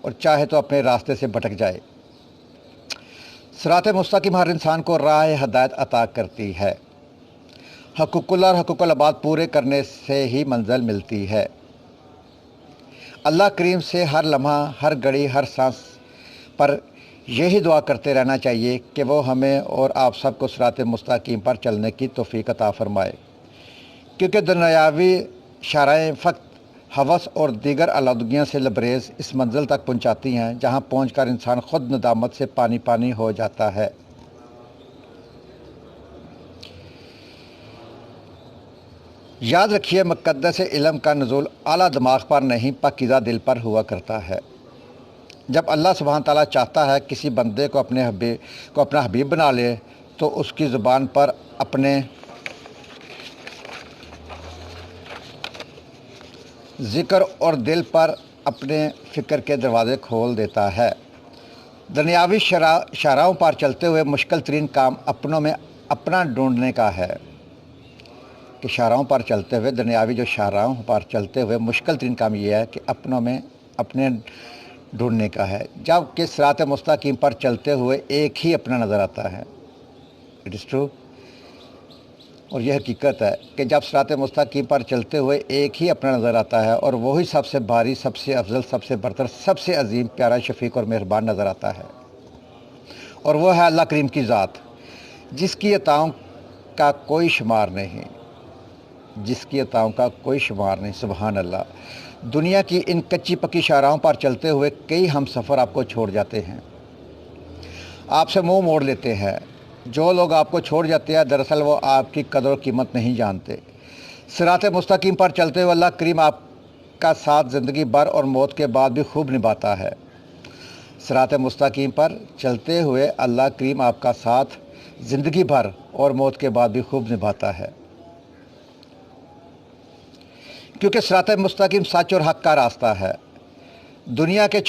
اور چاہے تو اپنے راستے سے بھٹک جائے۔ صراط مستقیم ہر انسان کو راہ ہدایت عطا کرتی ہے۔ حقوق اللہ اور حقوق العباد پورے کرنے سے ہی منزل ملتی ہے۔ اللہ کریم سے ہر لمحہ، ہر گھڑی، ہر سانس پر یہی دعا کرتے رہنا چاہیے کہ وہ ہمیں اور آپ سب کو صراط مستقیم پر چلنے کی توفیق عطا فرمائے، کیونکہ دنیاوی شرائع فقط ہوس اور دیگر آلودگیوں سے لبریز اس منزل تک پہنچاتی ہیں جہاں پہنچ کر انسان خود ندامت سے پانی پانی ہو جاتا ہے۔ یاد رکھیے، مقدس علم کا نزول اعلیٰ دماغ پر نہیں، پاکیزہ دل پر ہوا کرتا ہے۔ جب اللہ سبحانہ تعالیٰ چاہتا ہے کسی بندے کو اپنا حبیب بنا لے تو اس کی زبان پر اپنے ذکر اور دل پر اپنے فکر کے دروازے کھول دیتا ہے۔ دنیاوی شاہراہوں پر چلتے ہوئے مشکل ترین کام اپنوں میں اپنا ڈھونڈنے کا ہے کہ شاہراہوں پر چلتے ہوئے دنیاوی جو شاہراہوں پر چلتے ہوئے مشکل ترین کام یہ ہے کہ اپنوں میں اپنے ڈھونڈنے کا ہے، جب کہ صراط مستقیم پر چلتے ہوئے ایک ہی اپنا نظر آتا ہے۔ اٹ از ٹرو، اور یہ حقیقت ہے کہ جب صراط مستقیم پر چلتے ہوئے ایک ہی اپنا نظر آتا ہے اور وہی سب سے بھاری، سب سے افضل، سب سے برتر، سب سے عظیم، پیارا، شفیق اور مہربان نظر آتا ہے، اور وہ ہے اللہ کریم کی ذات، جس کی عطاؤں کا کوئی شمار نہیں، جس کی عطاؤں کا کوئی شمار نہیں۔ سبحان اللہ۔ دنیا کی ان کچی پکی شاہراہوں پر چلتے ہوئے کئی ہم سفر آپ کو چھوڑ جاتے ہیں، آپ سے منہ موڑ لیتے ہیں۔ جو لوگ آپ کو چھوڑ جاتے ہیں دراصل وہ آپ کی قدر و قیمت نہیں جانتے۔ صراط مستقیم پر چلتے ہوئے اللہ کریم آپ کا ساتھ زندگی بھر اور موت کے بعد بھی خوب نبھاتا ہے۔ صراط مستقیم پر چلتے ہوئے اللہ کریم آپ کا ساتھ زندگی بھر اور موت کے بعد بھی خوب نبھاتا ہے، کیونکہ صراط مستقیم سچ اور حق کا راستہ ہے۔ دنیا کے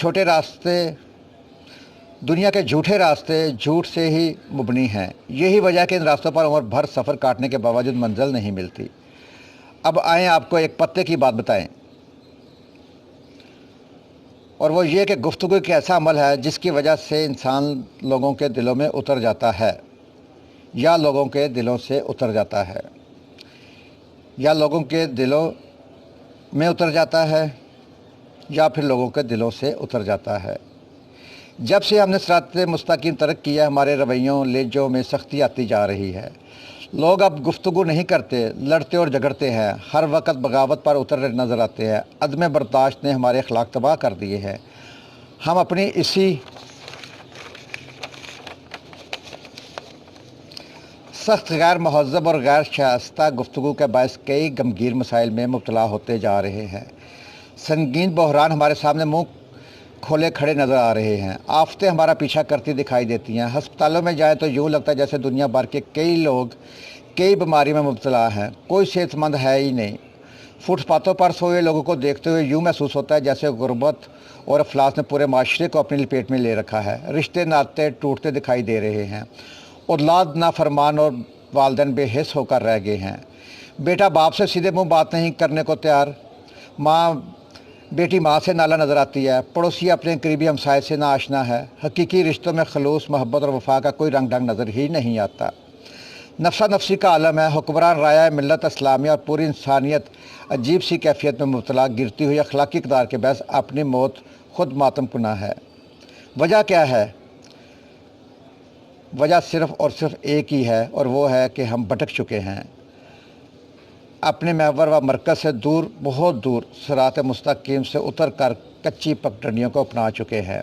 جھوٹے راستے جھوٹ سے ہی مبنی ہیں۔ یہی وجہ ہے کہ ان راستوں پر عمر بھر سفر کاٹنے کے باوجود منزل نہیں ملتی۔ اب آئیں آپ کو ایک پتے کی بات بتائیں، اور وہ یہ کہ گفتگو ایک ایسا عمل ہے جس کی وجہ سے انسان لوگوں کے دلوں میں اتر جاتا ہے، یا لوگوں کے دلوں سے اتر جاتا ہے، یا لوگوں کے دلوں میں اتر جاتا ہے، یا پھر لوگوں کے دلوں سے اتر جاتا ہے۔ جب سے ہم نے صراط مستقیم ترک کیا، ہمارے رویوں لہجوں میں سختی آتی جا رہی ہے۔ لوگ اب گفتگو نہیں کرتے، لڑتے اور جھگڑتے ہیں، ہر وقت بغاوت پر اتر نظر آتے ہیں۔ عدم برداشت نے ہمارے اخلاق تباہ کر دیے ہیں۔ ہم اپنی اسی سخت، غیر مہذب اور غیر شائستہ گفتگو کے باعث کئی غمگین مسائل میں مبتلا ہوتے جا رہے ہیں۔ سنگین بحران ہمارے سامنے منہ کھولے کھڑے نظر آ رہے ہیں۔ آفتیں ہمارا پیچھا کرتی دکھائی دیتی ہیں۔ ہسپتالوں میں جائیں تو یوں لگتا ہے جیسے دنیا بھر کے کئی لوگ کئی بیماری میں مبتلا ہیں، کوئی صحت مند ہے ہی نہیں۔ فٹ پاتھوں پر سوئے لوگوں کو دیکھتے ہوئے یوں محسوس ہوتا ہے جیسے غربت اور افلاس نے پورے معاشرے کو اپنی لپیٹ میں لے رکھا ہے۔ رشتے ناطے ٹوٹتے دکھائی دے رہے ہیں، اولاد نافرمان اور والدین بے حس ہو کر رہ گئے ہیں۔ بیٹا باپ سے سیدھے منہ بات نہیں کرنے کو تیار، بیٹی ماں سے نالا نظر آتی ہے، پڑوسی اپنے قریبی ہمسائے سے ناآشنا ہے۔ حقیقی رشتوں میں خلوص، محبت اور وفا کا کوئی رنگ ڈھنگ نظر ہی نہیں آتا۔ نفسا نفسی کا عالم ہے۔ حکمران رایہ ملت اسلامیہ اور پوری انسانیت عجیب سی کیفیت میں مبتلا، گرتی ہوئی اخلاقی اقدار کے باعث اپنی موت خود ماتم کنا ہے۔ وجہ کیا ہے؟ وجہ صرف اور صرف ایک ہی ہے، اور وہ ہے کہ ہم بھٹک چکے ہیں، اپنے محور و مرکز سے دور، بہت دور، صراط مستقیم سے اتر کر کچی پگڈنڈیوں کو اپنا چکے ہیں۔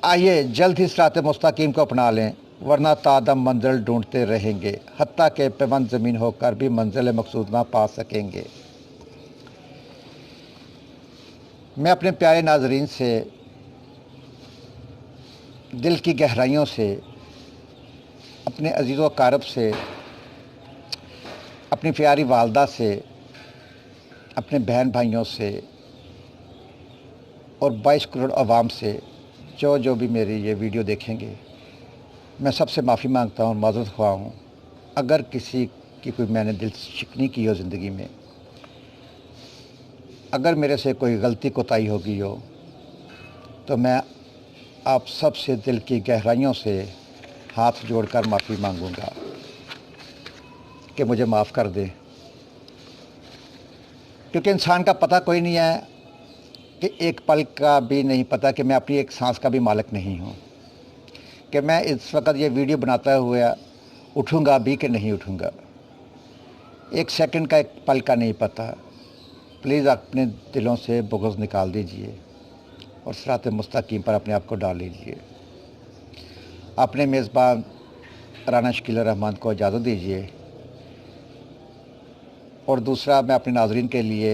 آئیے جلد ہی صراط مستقیم کو اپنا لیں، ورنہ تادم منزل ڈھونڈتے رہیں گے، حتیٰ کہ پیوند زمین ہو کر بھی منزل مقصود نہ پا سکیں گے۔ میں اپنے پیارے ناظرین سے دل کی گہرائیوں سے، اپنے عزیز و اقارب سے، اپنی پیاری والدہ سے، اپنے بہن بھائیوں سے اور 22 کروڑ عوام سے جو بھی میری یہ ویڈیو دیکھیں گے، میں سب سے معافی مانگتا ہوں، معذرت خواہ ہوں اگر کسی کی کوئی میں نے دل شکنی کی ہو زندگی میں، اگر میرے سے کوئی غلطی کوتاہی ہوگی ہو تو میں آپ سب سے دل کی گہرائیوں سے ہاتھ جوڑ کر معافی مانگوں گا کہ مجھے معاف کر دیں، کیونکہ انسان کا پتہ کوئی نہیں ہے کہ ایک پل کا بھی نہیں پتہ کہ میں اپنی ایک سانس کا بھی مالک نہیں ہوں، کہ میں اس وقت یہ ویڈیو بناتا ہوا اٹھوں گا بھی کہ نہیں اٹھوں گا، ایک سیکنڈ کا ایک پل کا نہیں پتہ۔ پلیز اپنے دلوں سے بغض نکال دیجئے اور صراط مستقیم پر اپنے آپ کو ڈال لیجئے۔ اپنے میزبان رانا شکیل الرحمان کو اجازت دیجیے، اور دوسرا میں اپنے ناظرین کے لیے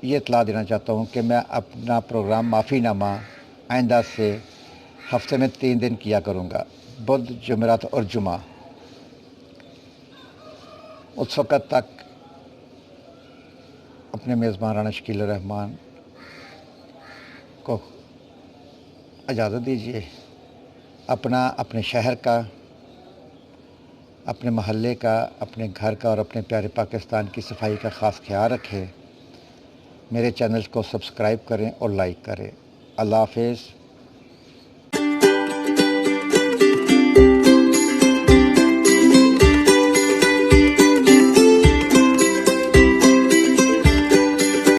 یہ اطلاع دینا چاہتا ہوں کہ میں اپنا پروگرام معافی نامہ آئندہ سے ہفتے میں 3 دن کیا کروں گا، بدھ، جمعرات اور جمعہ۔ اس وقت تک اپنے میزبان رانا شکیل الرحمان کو اجازت دیجیے۔ اپنے شہر کا، اپنے محلے کا، اپنے گھر کا اور اپنے پیارے پاکستان کی صفائی کا خاص خیال رکھیں۔ میرے چینل کو سبسکرائب کریں اور لائک کریں۔ اللہ حافظ۔